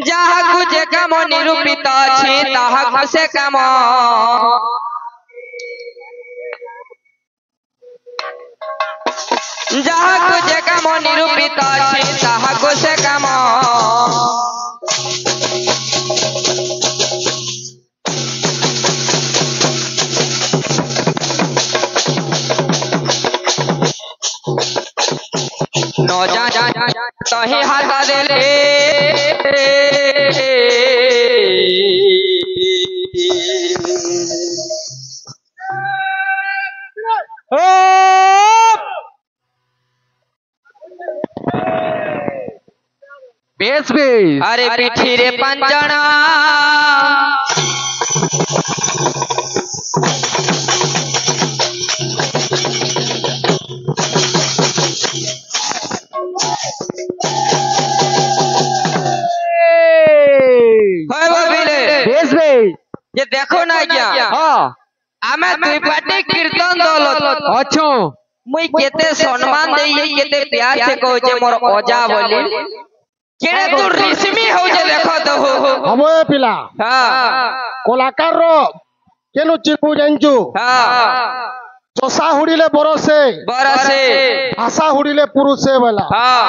যাহাকু যে কাম নিরূপিত আছে তাহাকু সে কাম যাহাকু যে কাম নিরূপিত আছে তাহাকু সে কাম न जा तही हाथ देले बेस बेस अरे पीठी रे पंचना ये देखो ना क्या आमे दुई पार्टी कीर्तन दल अच्छो मुई केते सम्मान देई केते प्यार से कहू जे मोर ओजा बोली केड़े तू रिश्मी हो जे देखो तो हमो पिला हां कलाकार रो केनु चिपु जानजु हां चोसा हुडीले बरसे भाषा हुडीले पुरुषे वाला हां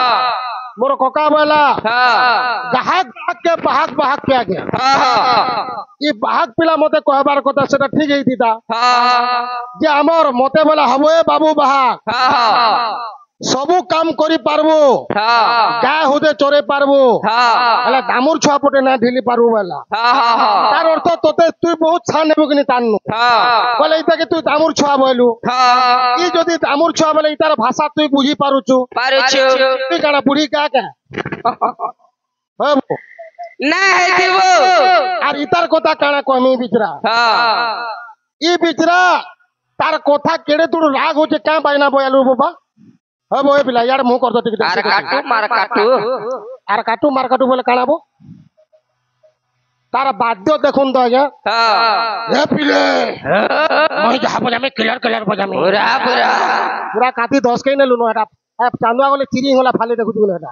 मोर कोका वाला हां गाहक के बाहक पे आ गया हां ई बाहक पिला मते कहबार কথা সেটা ঠিক হইতিতা যে আমার মতে বলা হবো বাবু বাহক सबू काम करी पारबो गाय हुदे चरे पारबो हला दामुर छुआ पटे ना ढिली पारबो वाला तार अर्थ तोते तू बहुत छान नेबो किनी तान्नु बोले इता के तू दामुर छुआ बोलु ई जदी दामुर छुआ बोले इतार भाषा तू बुझी पारुछु तू काना बुढ़ी का हबो ना हेतिबो आर इतार कोता काना कहमी बिचरा ई बिचरा तार कोथा केड़े तू राग होचे का बायना बोयालु बाबा अब ओए पिला यार मुंह कर दो टिक आर काटू मार काटू बोले कानाबो तारा बाद्य देखुन तो आज्ञा ए पिले मैं जहां बजामे क्लियर बजामे पूरा काटी 10 के ने लुनो एटा चांदुआ गले चिरी होला फाले देखु बोले एटा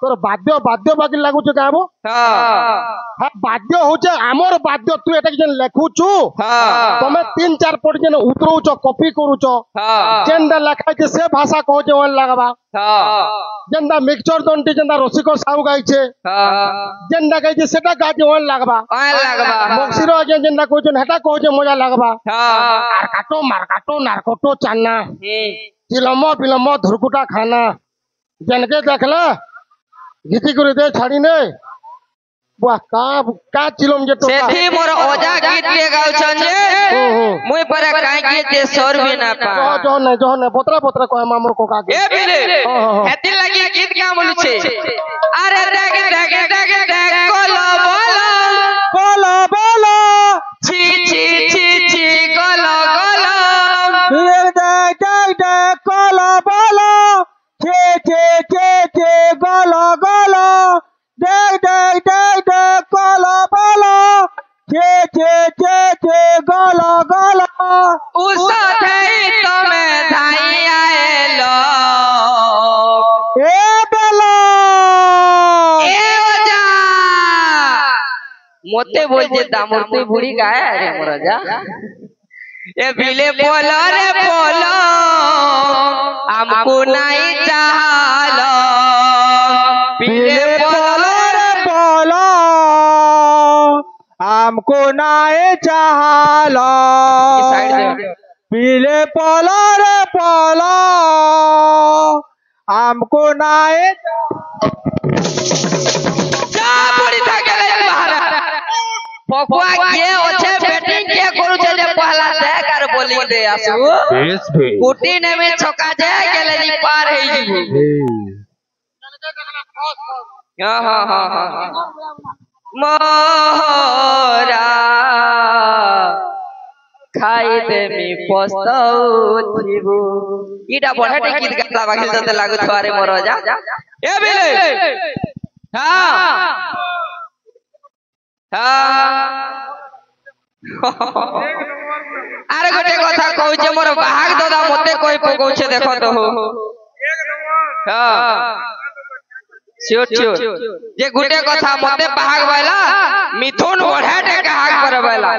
तोर बाद्य बाकी लागु छ काबो हां बाद्य होचे हमर बाद्य तू एटा जन लेखुछु तमे 3-4 पट जन उतरौछ कॉपी करूछ जेंदा लखा के से भाषा कहो जे वन लागबा जेंदा मिक्सचर दंटी जेंदा रसिको साउ गाइछे जेंदा गाइछे सेटा गाजे वन लागबा मक्सिरो जे जेंदा कहछन हेटा कहो जे मजा लागबा आर काटो मार काटो नारकोटो चान्ना विलम्ब धुरकुटा खाना जनके देखला गीति करे दे छाड़ी ने वाह का चिलम जे टोका सेठी मोर ओजा गीत के गाउछन जे मुई पर काई के जे सर भी ना पा जो ने बोतरा कह मामर कोका के ए बिले हेति लगी गीत का बोलु छे अरे देख कोलो बोलो छी कोलो देख कोलो बोलो छे गोलो देख कोलो बोलो छे गोलो उस साथे तमे धाई आएलो ए बेलो ए ओजा मोते बोल जे दामर तू बुढ़ी गाय रे मोर जा ए बिले बोलो हमको नहीं चाहलो बिले बोलो हमको नाए चाहलो पीले पोलो हमको नाए जा बुढ़ी थाके ले बाहर पकुआ के ओछे बैटिंग के करू छे जे पहला दे कर बोलिंग दे आसु कुटी ने में छक्का जे गेले जी पार हे जीबो हां मोरा खाई दे मी पस्तौथिबो इटा बढा गीत गाता बागिल जते लागु छारे मोर जा ए बिले हां अरे गोटे कथा कहू जे मोर बाहाग दादा मते कोई पकौछे देखो तो हो सियोर सियोर जे गुटे कथा मते बाहाग वाला मिथुन बढ़े टेका हाग पर वाला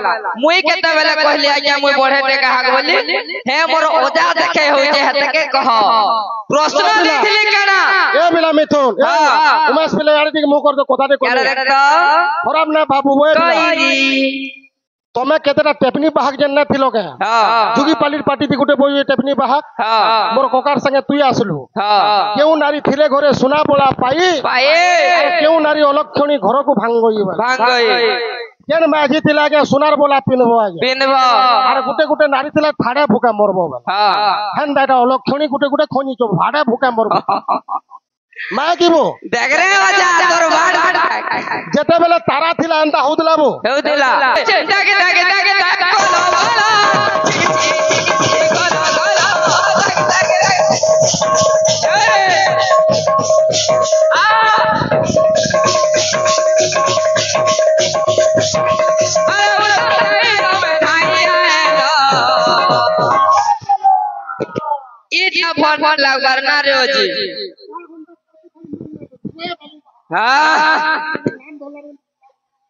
मुई केते बेले कहली आज्ञा मुई बढ़े टेका हाग बोली हे मोर ओजा देखे होय जे हते के कह प्रश्न लिखली केना ए बिला मिथुन उमेश बिला यार दिक मुंह कर दो कथा दे को खराब ना बाबू ओए तमे केतेटा टेपनी बाहाग जन्ना थिलो के जुगी पालिर पार्टी दी गुटे बोई टेपनी बाहाग मोर कोकार संगे तुई आसलु केउ नारी थिले घरे सुना बोला पाई केउ नारी अलक्षणी घर को भांगई केन माझी थिला के सुनार बोला पिनबो आर गुटे गुटे नारी थिला थाड़े भूका मरबो हेन दाटा अलक्षणी गुटे गुटे खनी चो भाड़े भूका मरबो मैं कीबो देख रे बजा तोर बाड़ जेते बेले तारा थिला अंता होदला बो हेउदिला दागे दागे दागे कोलो बोला कोलो कोलो दागे इतना फट लाग करना रे जी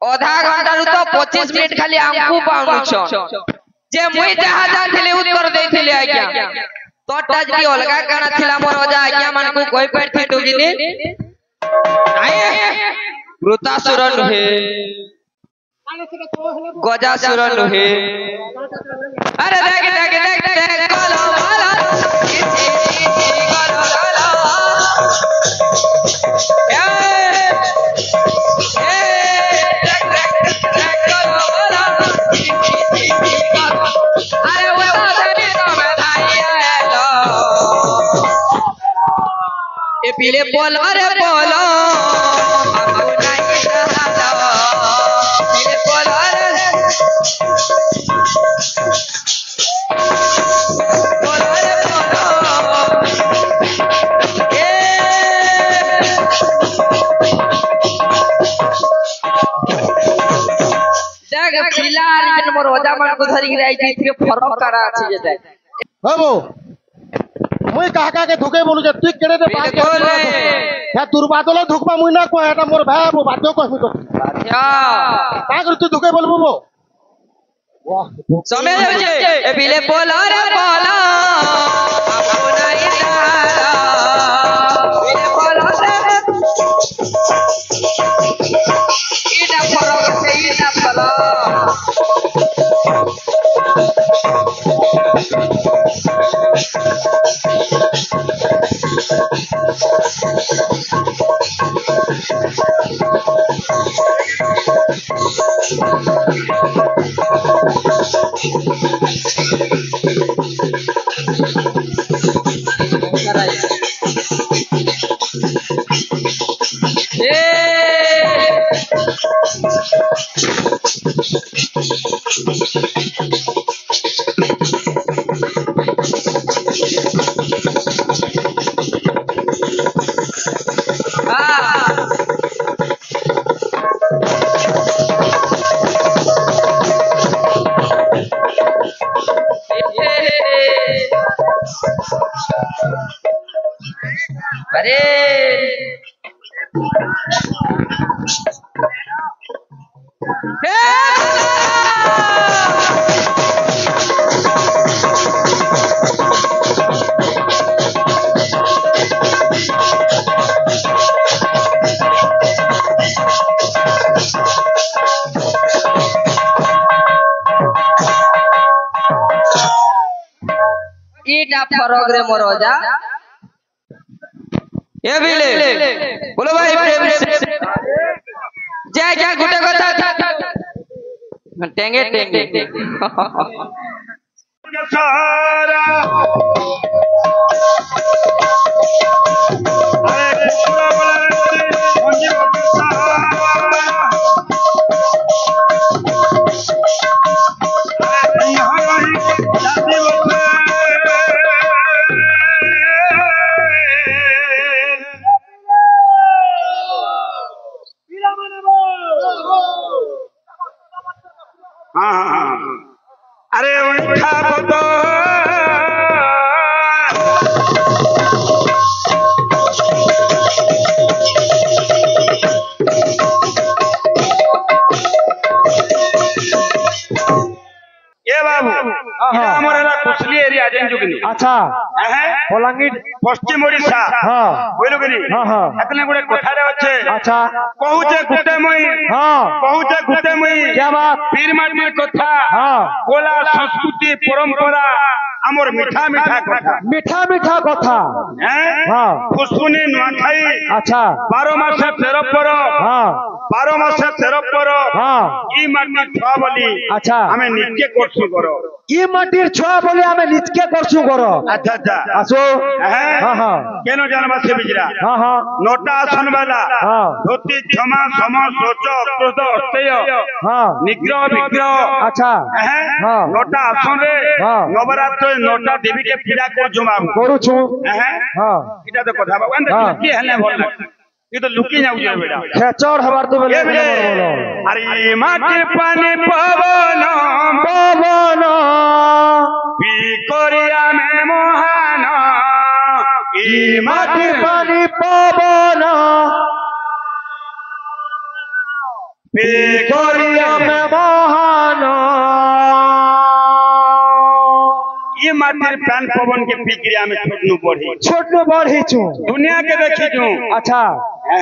आधा घंटा रु तो 25 मिनट खाली आंकु पाउनु छ जे मुई जहा जाथिले उत्तर देथिले आज्ञा तोटा जी अलगा काना थिला मोर ओजा आज्ञा मान को कोई पेट थिटु जिनी नाही वृतासुर नुहे गजासुर नुहे अरे देख देख देख देख कोलो बोलो कोलो कोलो पीले बोलो अरे बोलो पीले बोलो अरे बोलो अरे बोलो देख फिलहाल जन मोर ओजा मन को धरि गिराई थी फरक करा अछि जे देख बाबू मुई काका के धुके बोलु जे तू केड़े दे बात के या दुर्बादले धुकबा मुई ना को एटा मोर भाई बो बाध्य कहमी तो अच्छा का कर तू धुके बोलबो बो वाह समय जे ए बिले बोला रे बोला अपना इशारा बिले बोला रे इना फरक से इना फला अरे ईटा फरक रे मोर ओजा ए बिले बोलो भाई प्रेम से जय क्या गुटे कथा टेंगे टेंगे अरे उठा बतो ଜାଣିଛୁ କି আচ্ছা বলাঙ্গীর পশ্চিম ওড়িশা হ্যাঁ বুঝলু কি হ্যাঁ হ্যাঁ এখানে গোটে কথারে আছে আচ্ছা কহুছে গুটে মুই হ্যাঁ কহুছে গুটে মুই क्या बात পীর মাটির কথা হ্যাঁ কোলা সংস্কৃতি পরম্পরা আমার মিঠা মিঠা কথা মিঠা মিঠা কথা হ্যাঁ ফুসফুনি নোয়াখাই আচ্ছা 12 মাসে 13 পর হ্যাঁ 12 মাসে 13 পর হ্যাঁ ই মাটি ছুয়া বলি আচ্ছা আমি নিজকে করছু কর ই মাটির ছোঁয়া বলে আমি নিজকে করছু কর আচ্ছা আচ্ছা আসো হ্যাঁ হ্যাঁ কেন জানবা সে বিজরা হ্যাঁ হ্যাঁ নটা আসন বেলা হ্যাঁ ধুতি ক্ষমা সম শোচ অক্রোধ অস্তেয় হ্যাঁ নিগ্রহ বিগ্রহ আচ্ছা হ্যাঁ হ্যাঁ নটা আসনে হ্যাঁ নবরাত্র নটা দেবীকে পূজা করছু বাবু করুছু হ্যাঁ হ্যাঁ এটা তো কথা বাবু হ্যাঁ। কি হেলে বল ये तो लुकी जाऊ जाए बेटा খেচর হবার তো বলে বলো अरे माटी पानी पवन পবন बिकोरिया में मोहन ई মাটি माटी পানি পবন बिकोरिया মে মহান ये माटी प्राण पवन के बिक्रिया में छोटनु बढ़ी ছোট বড়িছু दुनिया के देखी जू আচ্ছা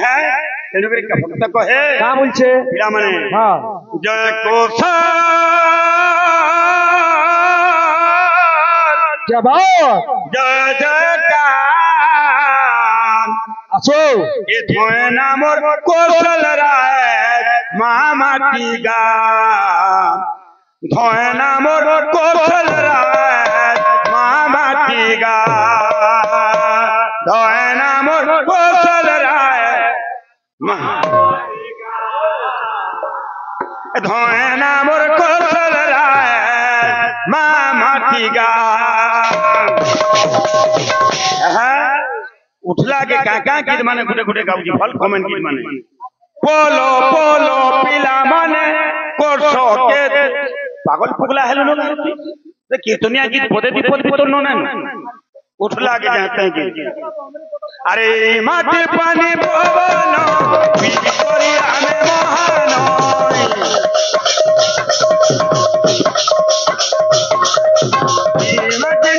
हैं तेनुकरी का भक्त कहे কা বলছে पीड़ा माने হ্যাঁ जय कोसा क्या बात जय जयकार আসো ये धोए नामोर कौशल राय महामाटी गा धोए नामोर कौशल राय महामाटी गा धोए नामोर कौशल राय धोए नामोर कौशल राय महामाटी गा उठला के काका गीत माने गुटे गुटे गाउजी फल कमेंट गीत माने पोलो पोलो पिला माने कोरसो के पागल पगला हेलो न ते कीर्तनिया गीत पदे विपद पितर न ना उठला के जाते हैं गीत अरे माटी पानी पवन बिकोरिया में मोहन ई माटी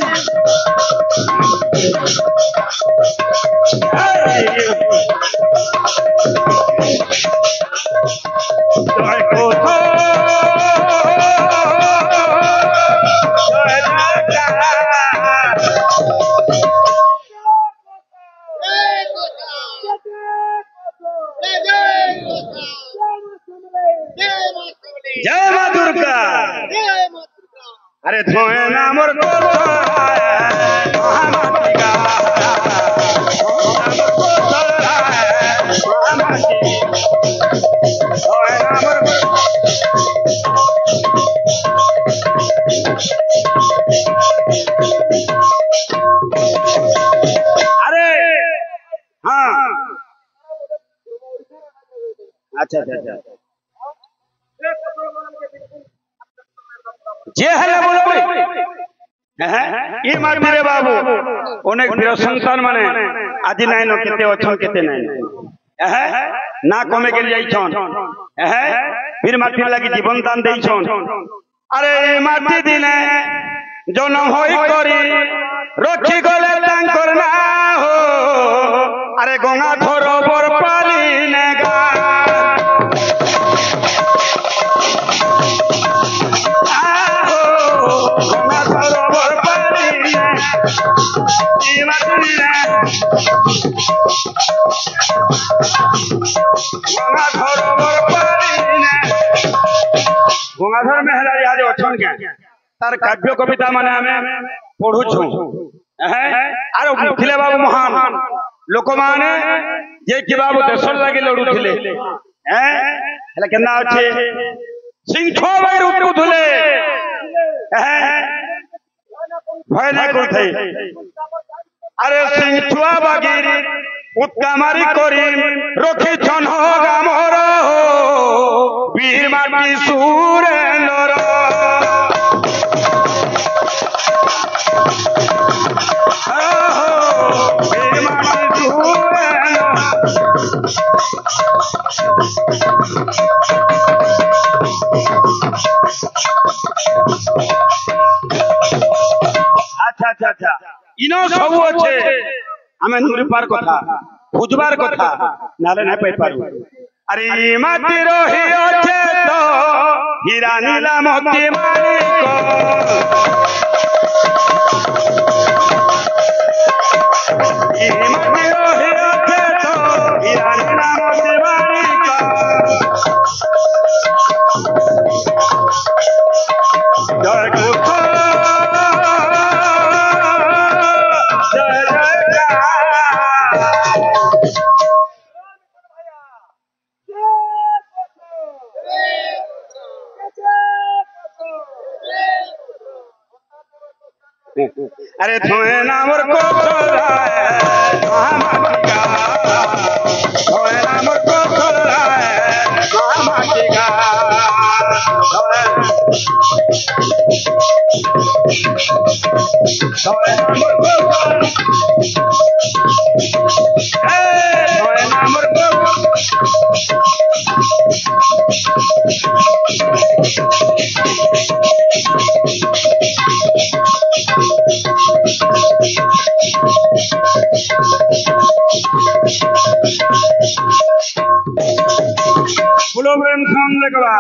जय मां दुर्गा अरे धोए नामर को महामाटी का अरे हाँ अच्छा अच्छा अच्छा जे हेले बोलो ये मार मेरे बाबू अनेक वीर संतान माने आज नाइन केते अछन केते नाइन ना कमे के जाइछन वीर माटी लागि जीवन दान देइछन अरे ये माटी दिने जन्म होई करी रखी गले तांकर ना हो अरे गंगा थोर पर पाली ने गा गंगाधर मेहरा आज अच्छन के तार काव्य कविता माने हमें पढ़ुछु आरो लिखिले बाबू महान लोक माने जे कि बाबू देशर लागि लडुथिले हेला केना अछि सिंह छो बार उठुले भय ना करथै अरे सिंह छुआ बागिरी उत्कामारी करी रखी छन हो गामर हो वीर माटी सुरेंद्र वीर माटी सुरेंद्र अच्छा ইনো সবু আছে আমি নুরিপার কথা খুঁজবার কথা নালে না পাই পারু আরে মাটি রহি আছে তো হীরা নীলা মতি মানিক মাটি রহি আছে তো হীরা নীলা মতি মানিক জয় কৃষ্ণ জয় अरे थोए नामर को छोड़ाए महामाटिका थोए नामर को छोड़ाए महामाटिका थोए नामर को थोए नामर को बोलो प्रेम खान लगवा